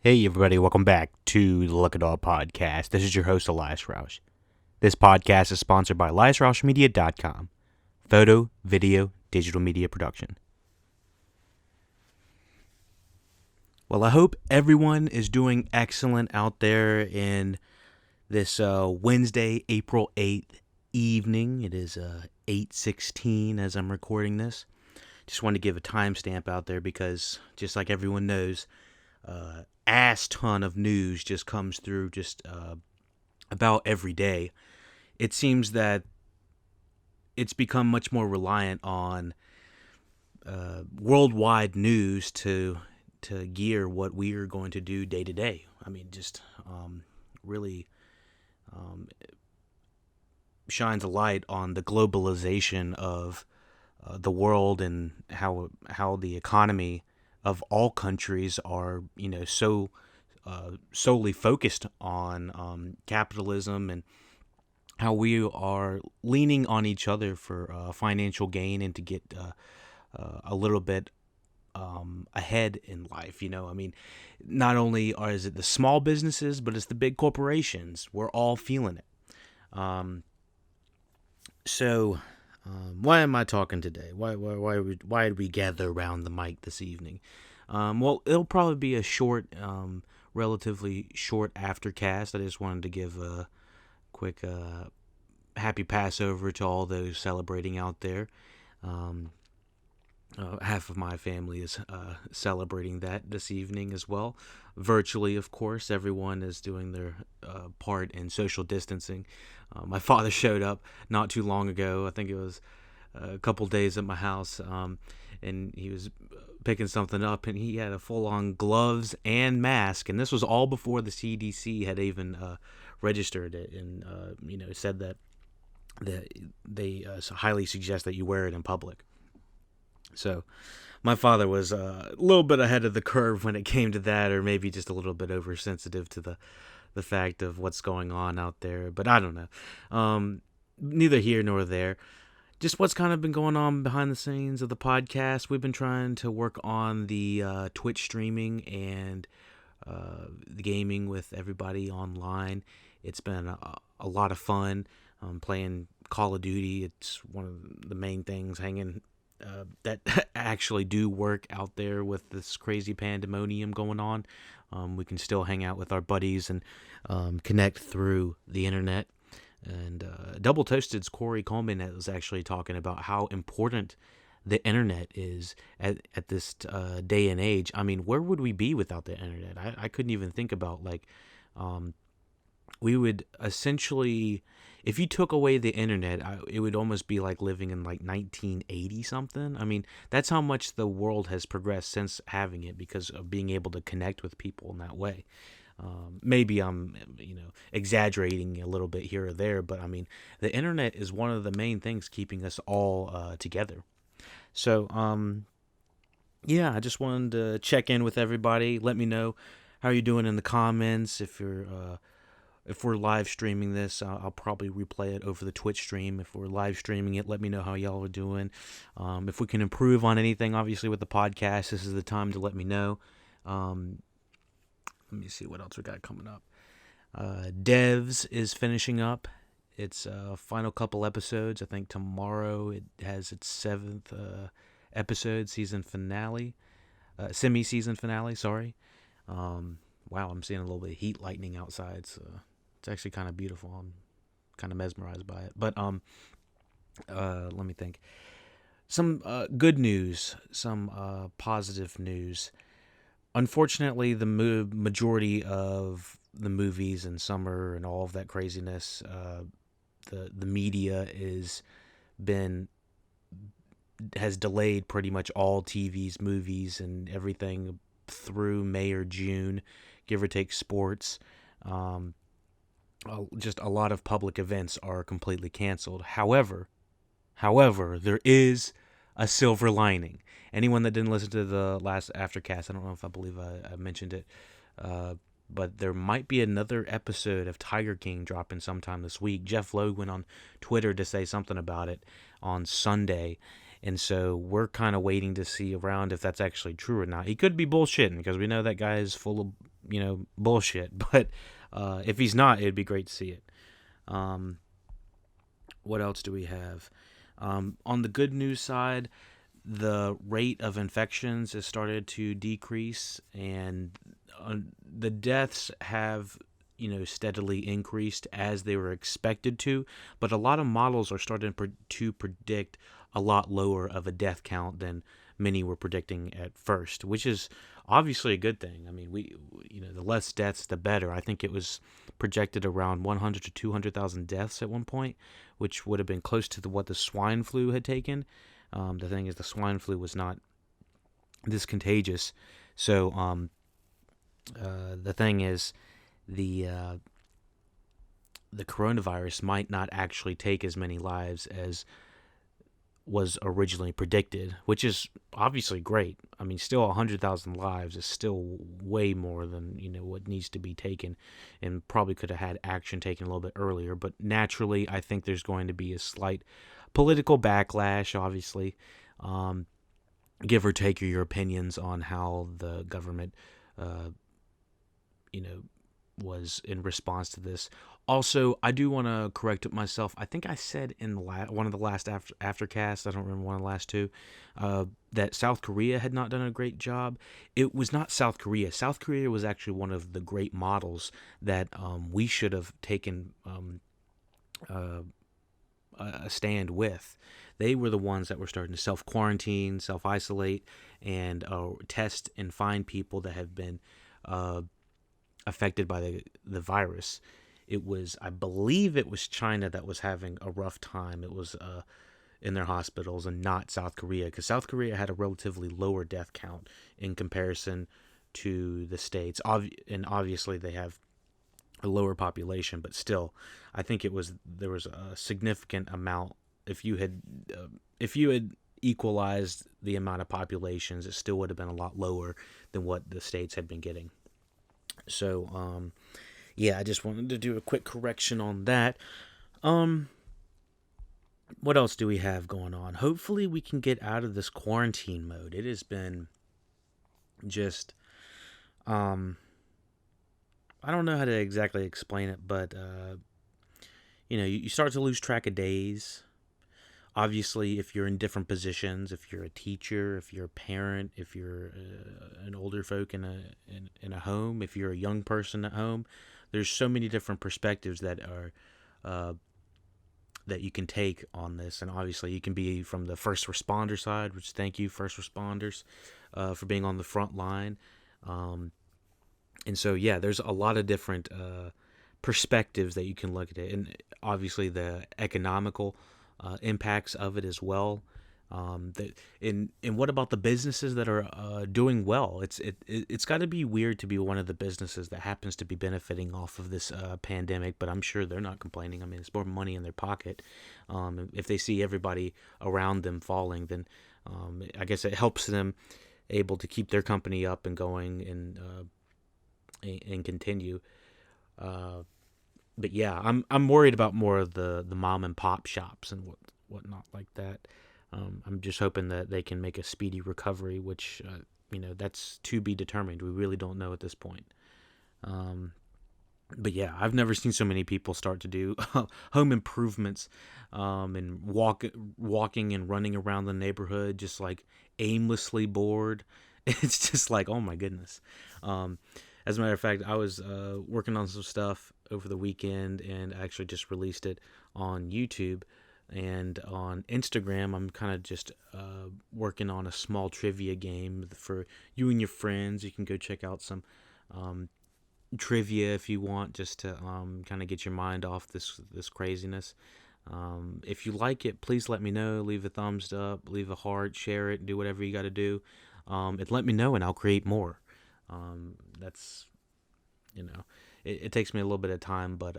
Hey everybody, welcome back to the LuckyDog podcast. This is your host, Elias. This podcast is sponsored by EliasRoushMedia.com. Photo, video, digital media production. Well, I hope everyone is doing excellent out there in this Wednesday, April 8th evening. It is 8:16 as I'm recording this. Just wanted to give a timestamp out there because, just like everyone knows, ass ton of news just comes through about every day. It seems that it's become much more reliant on worldwide news to gear what we are going to do day to day. I mean, just really shines a light on the globalization of the world and how the economy of all countries are, so solely focused on capitalism, and how we are leaning on each other for financial gain and to get a little bit ahead in life. I mean, not only is it the small businesses, but it's the big corporations. We're all feeling it. Why am I talking today? Why did we gather around the mic this evening? Well, it'll probably be a short, relatively short aftercast. I just wanted to give a quick happy Passover to all those celebrating out there. Half of my family is celebrating that this evening as well. Virtually, of course, everyone is doing their part in social distancing. My father showed up not too long ago. I think it was a couple days at my house, and he was picking something up, and he had a full-on gloves and mask, and this was all before the CDC had even registered it, and said that they highly suggest that you wear it in public. So my father was a little bit ahead of the curve when it came to that, or maybe just a little bit oversensitive to the fact of what's going on out there. But I don't know. Neither here nor there. Just what's kind of been going on behind the scenes of the podcast. We've been trying to work on the Twitch streaming and the gaming with everybody online. It's been a lot of fun playing Call of Duty. It's one of the main things that actually do work out there with this crazy pandemonium going on. We can still hang out with our buddies and connect through the internet. And Double Toasted's Corey Coleman was actually talking about how important the internet is at this day and age. I mean, where would we be without the internet? I couldn't even think about, we would essentially, if you took away the internet, it would almost be like living in 1980 something. I mean, that's how much the world has progressed since having it, because of being able to connect with people in that way. Maybe I'm, exaggerating a little bit here or there, but I mean, the internet is one of the main things keeping us all together. So, I just wanted to check in with everybody. Let me know how you're doing in the comments. If we're live streaming this, I'll probably replay it over the Twitch stream. If we're live streaming it, let me know how y'all are doing. If we can improve on anything, obviously, with the podcast, this is the time to let me know. Let me see what else we got coming up. Devs is finishing up its final couple episodes. I think tomorrow it has its 7th episode, season finale. Semi-season finale, sorry. Wow, I'm seeing a little bit of heat lightning outside, so it's actually kind of beautiful. I'm kind of mesmerized by it. But let me think. Some good news, some positive news. Unfortunately, the majority of the movies and summer and all of that craziness, the media has delayed pretty much all TVs, movies, and everything through May or June, give or take sports. Just a lot of public events are completely canceled. However, there is a silver lining. Anyone that didn't listen to the last Aftercast, I believe I mentioned it, but there might be another episode of Tiger King dropping sometime this week. Jeff Logue went on Twitter to say something about it on Sunday, And so we're kind of waiting to see around if that's actually true or not. He could be bullshitting because we know that guy is full of, bullshit. But if he's not, it'd be great to see it. What else do we have? On the good news side, the rate of infections has started to decrease, and the deaths have steadily increased as they were expected to, but a lot of models are starting to predict a lot lower of a death count than many were predicting at first, which is obviously a good thing. I mean, the less deaths, the better. I think it was projected around 100 to 200,000 deaths at one point, which would have been close to what the swine flu had taken. The thing is, the swine flu was not this contagious. So the thing is, the coronavirus might not actually take as many lives as was originally predicted, which is obviously great. I mean, still 100,000 lives is still way more than what needs to be taken, and probably could have had action taken a little bit earlier. But naturally, I think there's going to be a slight political backlash, obviously. Give or take your opinions on how the government, was in response to this. Also, I do want to correct myself. I think I said in one of the last aftercasts, I don't remember one of the last two, that South Korea had not done a great job. It was not South Korea. South Korea was actually one of the great models that we should have taken a stand with. They were the ones that were starting to self-quarantine, self-isolate, and test and find people that have been affected by the virus. I believe it was China that was having a rough time. It was in their hospitals, and not South Korea, because South Korea had a relatively lower death count in comparison to the States. And obviously they have a lower population, but still, I think there was a significant amount. If you had equalized the amount of populations, it still would have been a lot lower than what the States had been getting. So, I just wanted to do a quick correction on that. What else do we have going on? Hopefully we can get out of this quarantine mode. It has been just, I don't know how to exactly explain it, but, you start to lose track of days. Obviously, if you're in different positions, if you're a teacher, if you're a parent, if you're an older folk in a home, if you're a young person at home, there's so many different perspectives that are that you can take on this. And obviously, you can be from the first responder side, which thank you, first responders, for being on the front line. And so, there's a lot of different perspectives that you can look at it, and obviously the economical impacts of it as well. And what about the businesses that are doing well? It's got to be weird to be one of the businesses that happens to be benefiting off of this pandemic, but I'm sure they're not complaining. I mean, it's more money in their pocket. If they see everybody around them falling, then I guess it helps them able to keep their company up and going and continue. But I'm worried about more of the mom and pop shops and whatnot like that. I'm just hoping that they can make a speedy recovery, which that's to be determined. We really don't know at this point. But I've never seen so many people start to do home improvements, and walking and running around the neighborhood just like aimlessly bored. It's just like, oh my goodness. As a matter of fact, I was working on some stuff over the weekend, and I actually just released it on YouTube. And on Instagram, I'm kind of just working on a small trivia game for you and your friends. You can go check out some trivia if you want, just to kind of get your mind off this craziness. If you like it, please let me know. Leave a thumbs up, leave a heart, share it, do whatever you got to do. And let me know, and I'll create more. That's, it takes me a little bit of time, but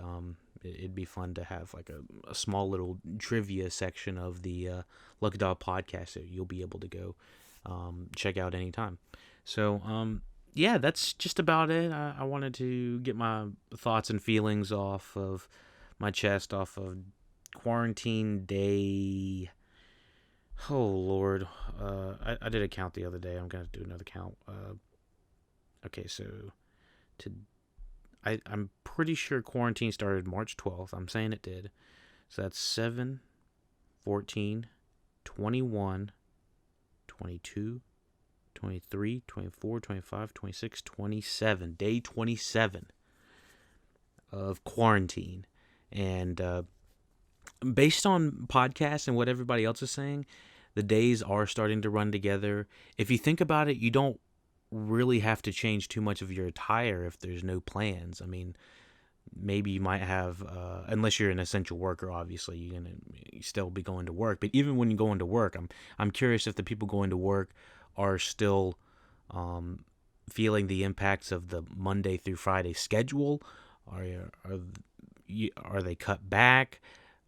it'd be fun to have like a small little trivia section of the LuckyDog podcast that you'll be able to go check out anytime. So, that's just about it. I wanted to get my thoughts and feelings off of my chest, off of quarantine day Oh Lord, I did a count the other day. I'm gonna do another count. Okay, so to I'm pretty sure quarantine started March 12th. I'm saying it did. So that's 7, 14, 21, 22, 23, 24, 25, 26, 27. Day 27 of quarantine. And based on podcasts and what everybody else is saying, the days are starting to run together. If you think about it, you don't really have to change too much of your attire if there's no plans. I mean, maybe you might have, unless you're an essential worker, obviously you're gonna still be going to work. But even when you go into work, I'm curious if the people going to work are still um, feeling the impacts of the Monday through Friday schedule. Are are they cut back?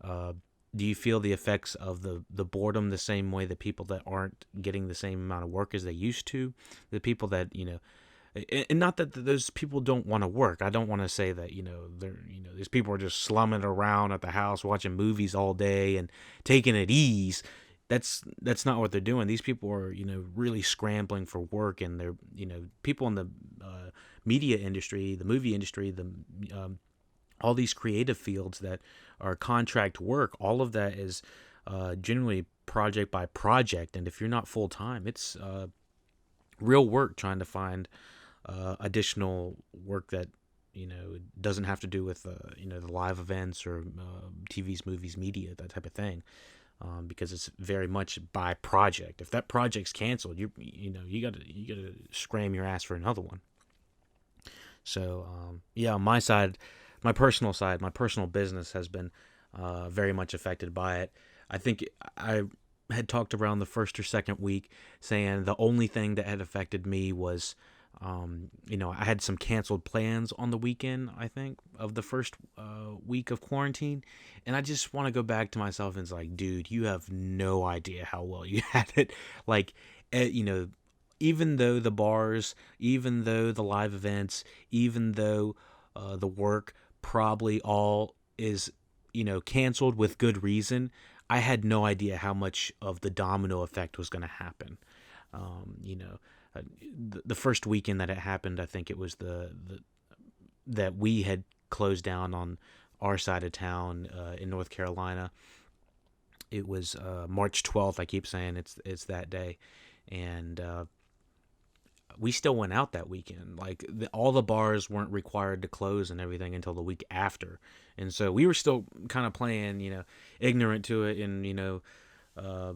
Uh, do you feel the effects of the boredom the same way that people that aren't getting the same amount of work as they used to? The people that, and not that those people don't want to work. I don't want to say that, they're, these people are just slumming around at the house watching movies all day and taking it ease. That's not what they're doing. These people are, really scrambling for work, and they're, people in the media industry, the movie industry, the all these creative fields that are contract work. All of that is generally project by project, and if you're not full time, it's real work trying to find additional work that doesn't have to do with the live events or TVs, movies, media, that type of thing. Because it's very much by project. If that project's canceled, you gotta scram your ass for another one. So yeah, on my side, my personal side, my personal business has been very much affected by it. I think I had talked around the first or second week saying the only thing that had affected me was, I had some canceled plans on the weekend, I think, of the first week of quarantine. And I just want to go back to myself and it's like, dude, you have no idea how well you had it. Like, even though the bars, even though the live events, even though the work probably all is, canceled with good reason, I had no idea how much of the domino effect was going to happen. Um, you know, the first weekend that it happened, I think it was the that we had closed down on our side of town in North Carolina. It was March 12th. I keep saying it's that day, and we still went out that weekend. Like all the bars weren't required to close and everything until the week after, and so we were still kind of playing, ignorant to it, and uh,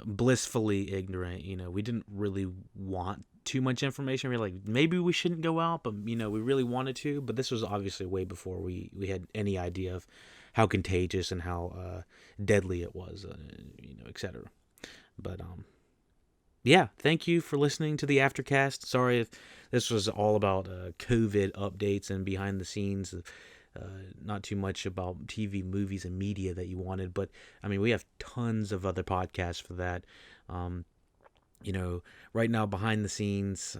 blissfully ignorant. We didn't really want too much information. We were like, maybe we shouldn't go out, but we really wanted to. But this was obviously way before we had any idea of how contagious and how deadly it was, etc. But yeah, thank you for listening to the Aftercast. Sorry if this was all about COVID updates and behind the scenes. Not too much about TV, movies, and media that you wanted, but I mean, we have tons of other podcasts for that. Um, right now behind the scenes,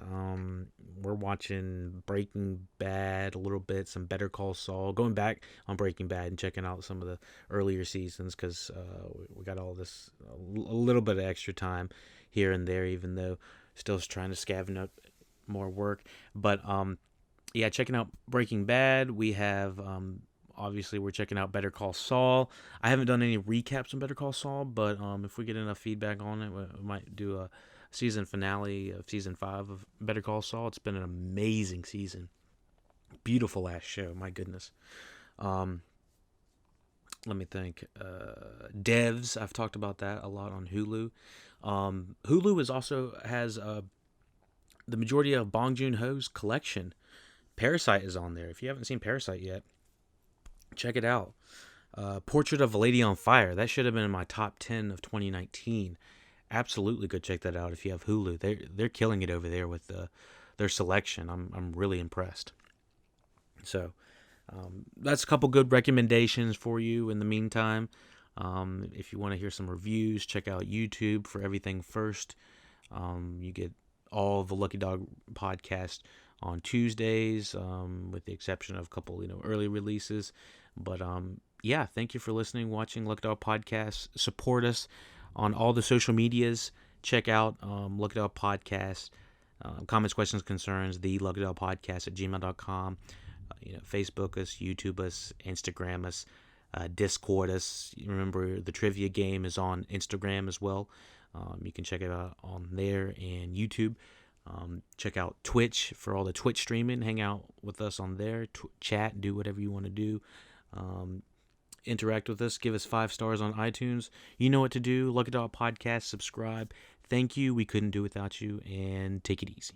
we're watching Breaking Bad a little bit, some Better Call Saul, going back on Breaking Bad and checking out some of the earlier seasons because we got all this a little bit of extra time here and there, even though still trying to scavenge up more work. But yeah, checking out Breaking Bad. We have obviously we're checking out Better Call Saul. I haven't done any recaps on Better Call Saul, but if we get enough feedback on it, we might do a season finale of season 5 of Better Call Saul. It's been an amazing season, beautiful ass show. My goodness. Let me think. Devs. I've talked about that a lot on Hulu. Hulu is also has the majority of Bong Joon-ho's collection. Parasite is on there. If you haven't seen Parasite yet, check it out. Portrait of a Lady on Fire. That should have been in my top 10 of 2019. Absolutely go check that out if you have Hulu. They're killing it over there with their selection. I'm really impressed. So that's a couple good recommendations for you in the meantime. If you want to hear some reviews, check out YouTube for Everything First. You get all the Lucky Dog podcast on Tuesdays, with the exception of a couple, early releases. But yeah, thank you for listening, watching Lucky Dog Podcast. Support us on all the social medias. Check out LuckyDog Podcast. Comments, questions, concerns, the LuckyDog Podcast at gmail.com. Facebook us, YouTube us, Instagram us, Discord us. Remember, the trivia game is on Instagram as well. You can check it out on there and YouTube. Check out Twitch for all the Twitch streaming. Hang out with us on there. Chat, do whatever you want to do. Interact with us. Give us 5 stars on iTunes. You know what to do. LuckyDog Podcast. Subscribe. Thank you. We couldn't do without you. And take it easy.